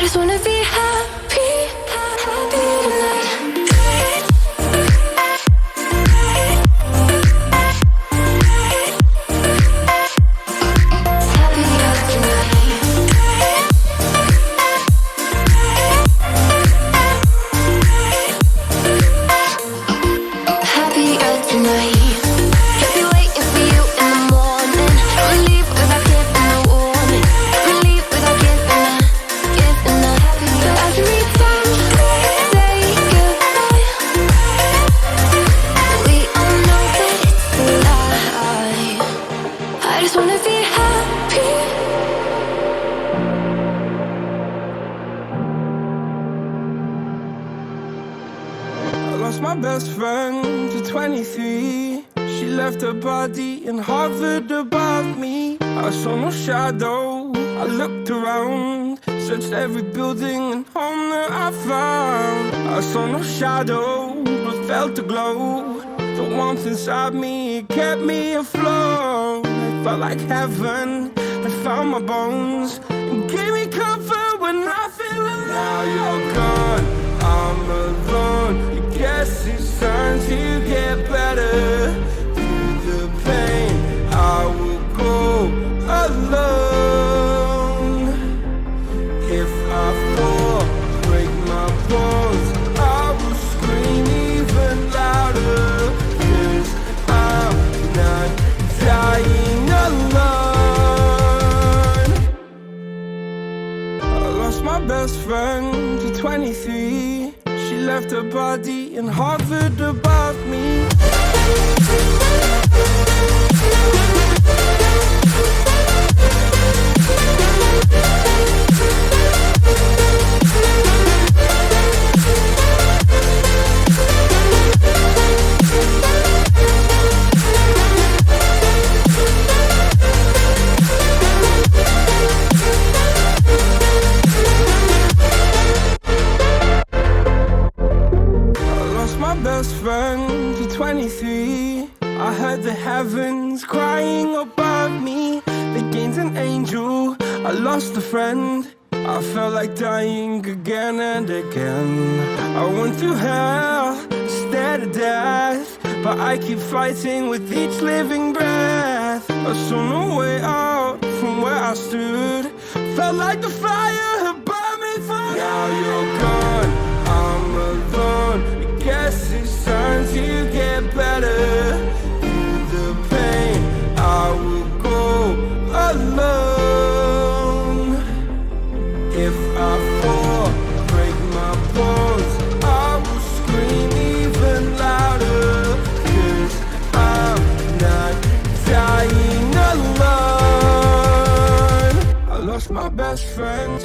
just wanna be happy, happy tonight. My best friend to 23. She left her body and hovered above me. I saw no shadow, I looked around, searched every building and home that I found. I saw no shadow, but felt a glow. The warmth inside me, it kept me afloat. It felt like heaven had found my bones and gave me comfort when I feel alone. Now you're gone, I'm alone. Guess it's time to get better. Through the pain, I will go alone. If I fall, break my bones, I will scream even louder. 'Cause I'm not dying alone. I lost my best friend to 23. She left her body and hovered above me. Best friend to 23. I heard the heavens crying above me. They gained an angel, I lost a friend. I felt like dying again and again. I went through hell, stared at death, but I keep fighting with each living breath. I saw no way out from where I stood. Felt like the fire had burned me through. Now you're gone, I'm alone. Guess it's time to get better. Through the pain, I will go alone. If I fall, break my bones, I will scream even louder. 'Cause I'm not dying alone. I lost my best friend.